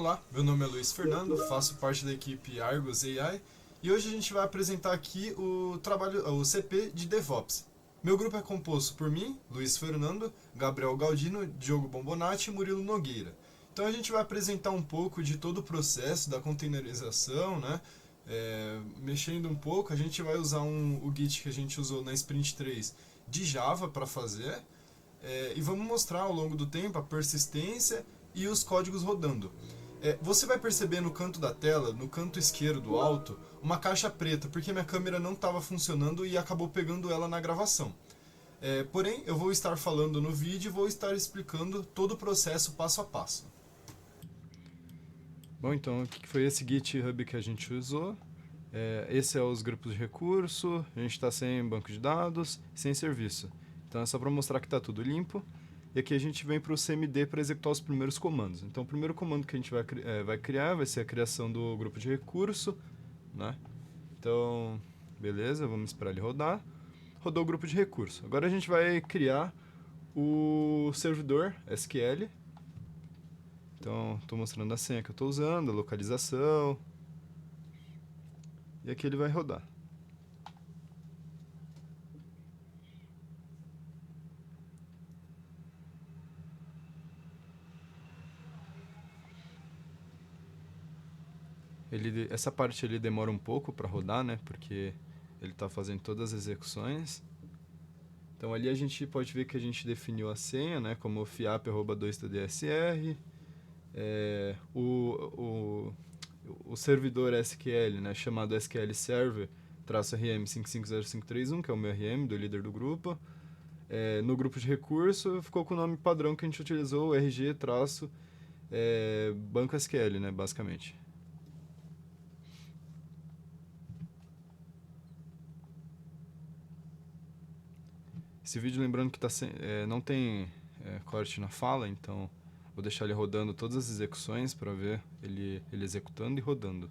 Olá, meu nome é Luiz Fernando, faço parte da equipe Argos AI e hoje a gente vai apresentar aqui o CP de DevOps. Meu grupo é composto por mim, Luiz Fernando, Gabriel Galdino, Diogo Bombonati e Murilo Nogueira. Então a gente vai apresentar um pouco de todo o processo da containerização, né? Mexendo um pouco, a gente vai usar o Git que a gente usou na Sprint 3 de Java para fazer e vamos mostrar ao longo do tempo a persistência e os códigos rodando. Você vai perceber no canto da tela, no canto esquerdo alto, uma caixa preta, porque minha câmera não estava funcionando e acabou pegando ela na gravação. Porém, eu vou estar falando no vídeo e vou estar explicando todo o processo passo a passo. Bom, então, o que foi esse GitHub que a gente usou? Esse é os grupos de recurso, a gente está sem banco de dados, sem serviço. Então é só para mostrar que está tudo limpo. E aqui a gente vem para o CMD para executar os primeiros comandos. Então o primeiro comando que a gente vai criar vai ser a criação do grupo de recurso, né? Então, beleza, vamos esperar ele rodar. Rodou o grupo de recurso. Agora a gente vai criar o servidor SQL. Então, estou mostrando a senha que eu estou usando, a localização. E aqui ele vai rodar. Essa parte ele demora um pouco para rodar, né? Porque ele está fazendo todas as execuções. Então ali a gente pode ver que a gente definiu a senha, né? Como fiap@2tdsr. O servidor SQL, né? Chamado SQL Server -rm550531, que é o meu RM do líder do grupo. No grupo de recurso ficou com o nome padrão que a gente utilizou, o RG-banco SQL, né? Basicamente. Esse vídeo, lembrando que não tem corte na fala, então vou deixar ele rodando todas as execuções para ver ele executando e rodando.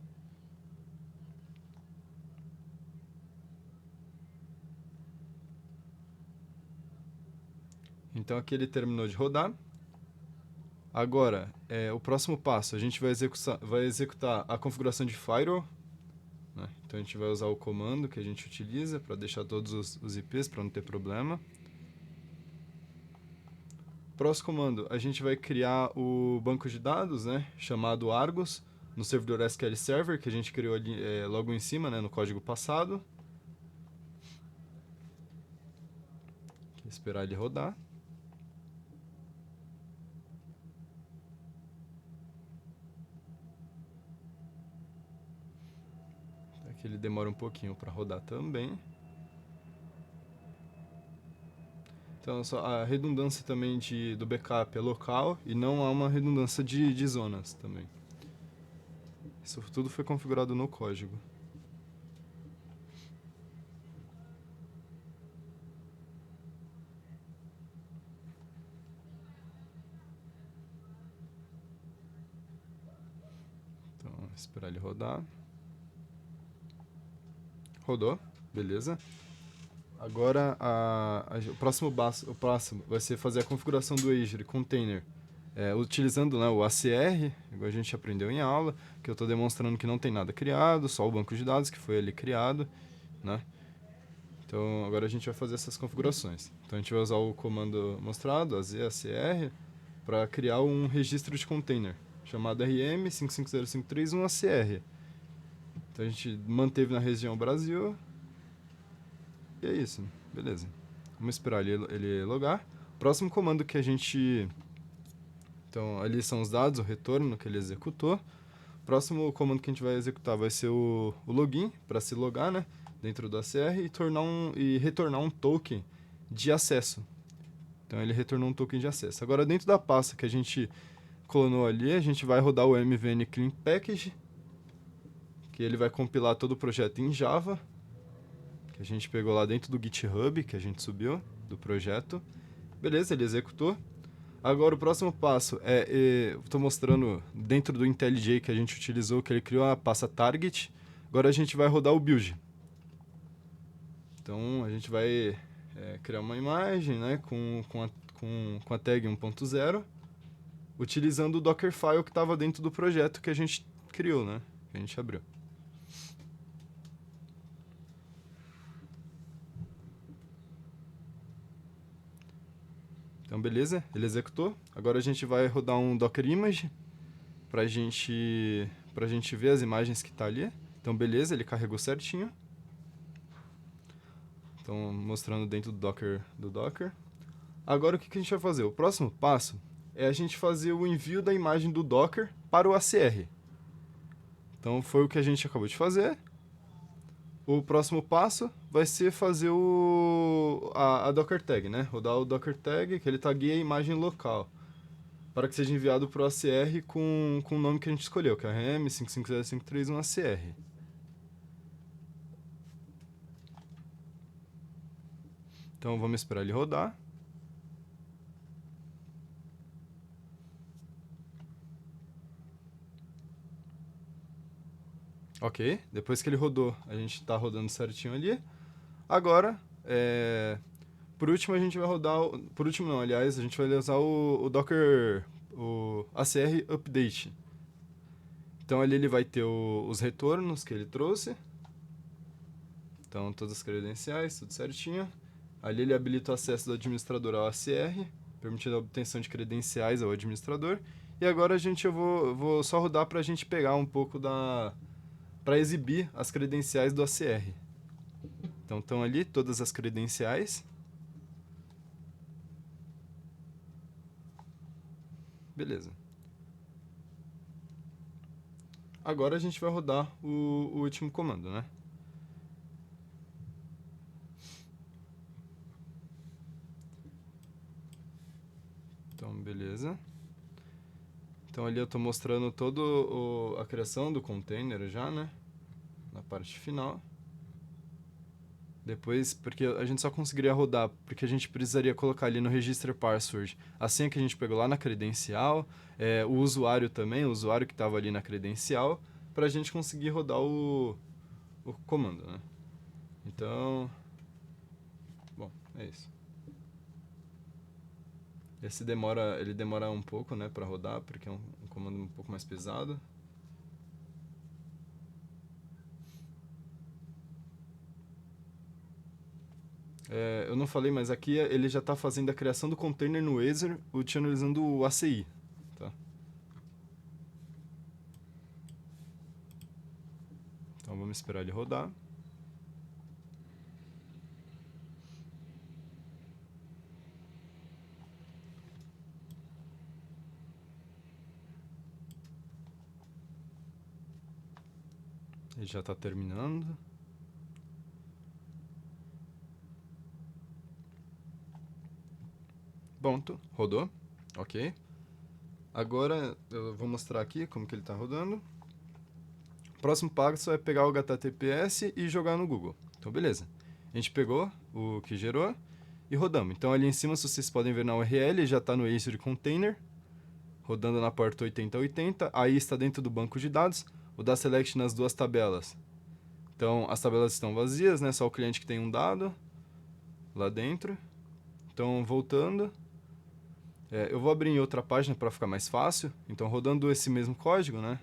Então aqui ele terminou de rodar. Agora, o próximo passo, a gente vai executar a configuração de firewall. Né? Então a gente vai usar o comando que a gente utiliza para deixar todos os IPs para não ter problema. Próximo comando, a gente vai criar o banco de dados, né, chamado Argos, no servidor SQL Server, que a gente criou ali, logo em cima, né, no código passado. Vou esperar ele rodar. Aqui ele demora um pouquinho para rodar também. Então, a redundância também do backup é local e não há uma redundância de zonas também. Isso tudo foi configurado no código. Então, esperar ele rodar. Rodou, beleza. Agora, o próximo vai ser fazer a configuração do Azure Container, utilizando, né, o ACR, igual a gente aprendeu em aula, que eu estou demonstrando que não tem nada criado, só o banco de dados que foi ali criado, né? Então, agora a gente vai fazer essas configurações. Então, a gente vai usar o comando mostrado, ACR, para criar um registro de container, chamado RM550531ACR. Então, a gente manteve na região Brasil. E é isso, beleza. Vamos esperar ele logar. Próximo comando que a gente... Então, ali são os dados, o retorno que ele executou. Próximo comando que a gente vai executar vai ser o login, para se logar, né, dentro do ACR e retornar um token de acesso. Então, ele retornou um token de acesso. Agora, dentro da pasta que a gente clonou ali, a gente vai rodar o mvn clean package, que ele vai compilar todo o projeto em Java, que a gente pegou lá dentro do GitHub, que a gente subiu do projeto. Beleza, ele executou. Agora o próximo passo estou mostrando dentro do IntelliJ que a gente utilizou, que ele criou a pasta target. Agora a gente vai rodar o build. Então a gente vai criar uma imagem, né, com a tag 1.0. utilizando o Dockerfile que estava dentro do projeto que a gente criou, né? Que a gente abriu. Então, beleza, ele executou. Agora a gente vai rodar um Docker Image pra gente ver as imagens que tá ali. Então, beleza, ele carregou certinho. Então, mostrando dentro do Docker. Agora, o que a gente vai fazer? O próximo passo é a gente fazer o envio da imagem do Docker para o ACR. Então, foi o que a gente acabou de fazer. O próximo passo vai ser fazer a Docker Tag, né? Rodar o Docker Tag, que ele tagueia a imagem local, para que seja enviado para o ACR com o nome que a gente escolheu, que é RM550531ACR. Então vamos esperar ele rodar. Ok, depois que ele rodou, a gente está rodando certinho ali. Agora, por último a gente vai rodar... Por último não, aliás, a gente vai usar o Docker... o ACR Update. Então ali ele vai ter os retornos que ele trouxe. Então todas as credenciais, tudo certinho. Ali ele habilita o acesso do administrador ao ACR, permitindo a obtenção de credenciais ao administrador. E agora eu vou só rodar para a gente pegar um pouco para exibir as credenciais do ACR. Então estão ali todas as credenciais. Beleza. Agora a gente vai rodar o último comando, né? Então, beleza. Então ali eu estou mostrando toda a criação do container já, né? Na parte final. Depois, porque a gente só conseguiria rodar, porque a gente precisaria colocar ali no register password a senha que a gente pegou lá na credencial, o usuário também, o usuário que estava ali na credencial, para a gente conseguir rodar o comando, né? Então, bom, é isso. Ele demora um pouco, né, para rodar, porque é um comando um pouco mais pesado. Eu não falei, mas aqui ele já está fazendo a criação do container no Azure utilizando o ACI. Tá? Então vamos esperar ele rodar. Ele já está terminando. Pronto, rodou. Ok. Agora eu vou mostrar aqui como que ele está rodando. Próximo passo é pegar o HTTPS e jogar no Google. Então, beleza. A gente pegou o que gerou e rodamos. Então, ali em cima, se vocês podem ver na URL, já está no Azure Container, rodando na porta 8080. Aí está dentro do banco de dados, o da select nas duas tabelas. Então, as tabelas estão vazias, né? Só o cliente que tem um dado lá dentro. Então, voltando. Eu vou abrir em outra página para ficar mais fácil. Então, rodando esse mesmo código, né?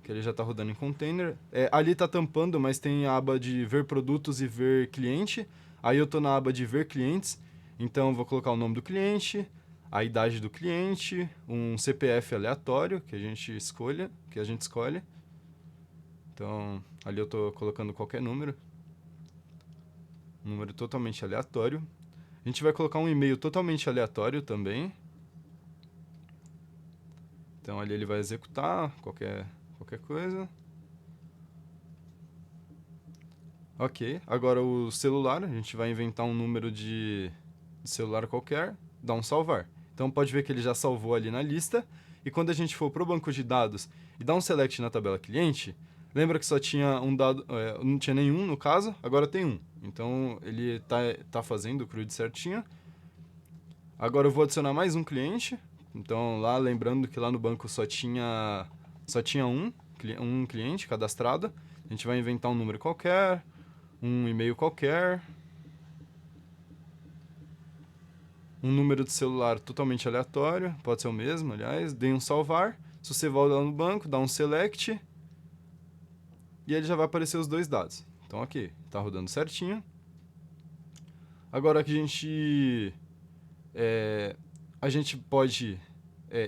Que ele já está rodando em container. Ali está tampando, mas tem a aba de ver produtos e ver cliente. Aí eu estou na aba de ver clientes. Então, eu vou colocar o nome do cliente, a idade do cliente, um CPF aleatório que a gente escolhe. Então, ali eu estou colocando qualquer número. Um número totalmente aleatório. A gente vai colocar um e-mail totalmente aleatório também. Então, ali ele vai executar qualquer coisa. Ok, agora o celular, a gente vai inventar um número de celular qualquer, dar um salvar. Então pode ver que ele já salvou ali na lista, e quando a gente for para o banco de dados e dar um select na tabela cliente, lembra que só tinha um dado, não tinha nenhum no caso, agora tem um. Então ele tá fazendo o CRUD certinho. Agora eu vou adicionar mais um cliente, então lá lembrando que lá no banco só tinha um cliente cadastrado. A gente vai inventar um número qualquer, um e-mail qualquer. um número de celular totalmente aleatório, pode ser o mesmo, aliás, dei um salvar. Se você volta lá no banco, dá um select, e ele já vai aparecer os dois dados. Então, ok, está rodando certinho. Agora que a gente pode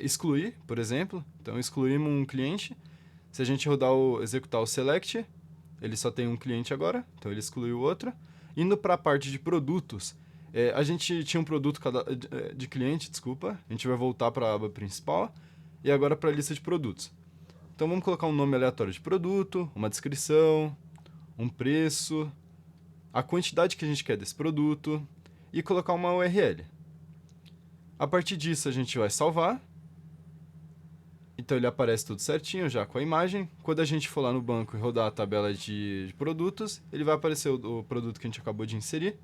excluir, por exemplo. Então, excluímos um cliente. Se a gente executar o select, ele só tem um cliente agora, então ele excluiu o outro. Indo para a parte de produtos, a gente tinha um produto de cliente, desculpa. A gente vai voltar para a aba principal e agora para a lista de produtos. Então vamos colocar um nome aleatório de produto, uma descrição, um preço, a quantidade que a gente quer desse produto e colocar uma URL. A partir disso a gente vai salvar. Então ele aparece tudo certinho já com a imagem. Quando a gente for lá no banco e rodar a tabela de produtos, ele vai aparecer o produto que a gente acabou de inserir.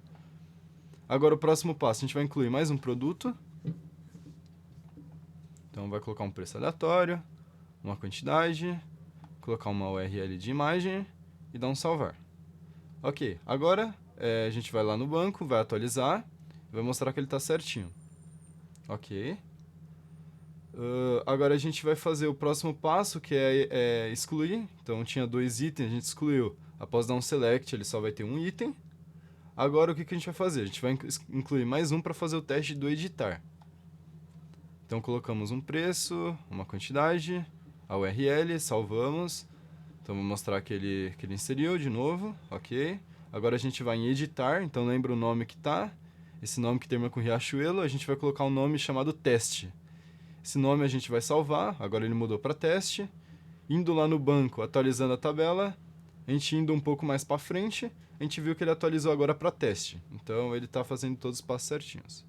Agora o próximo passo, a gente vai incluir mais um produto. Então vai colocar um preço aleatório, uma quantidade, colocar uma URL de imagem e dar um salvar. Ok, agora a gente vai lá no banco, vai atualizar, vai mostrar que ele está certinho. Ok. Agora a gente vai fazer o próximo passo, que é excluir. Então tinha 2 itens, a gente excluiu. Após dar um select, ele só vai ter um item. Agora o que a gente vai fazer? A gente vai incluir mais um para fazer o teste do editar. Então colocamos um preço, uma quantidade, a URL, salvamos. Então vou mostrar que ele inseriu de novo, ok. Agora a gente vai em editar, então lembra o nome que tá. Esse nome que termina com Riachuelo, a gente vai colocar um nome chamado teste. Esse nome a gente vai salvar, agora ele mudou para teste. Indo lá no banco, atualizando a tabela, a gente indo um pouco mais para frente, a gente viu que ele atualizou agora para teste. Então ele está fazendo todos os passos certinhos.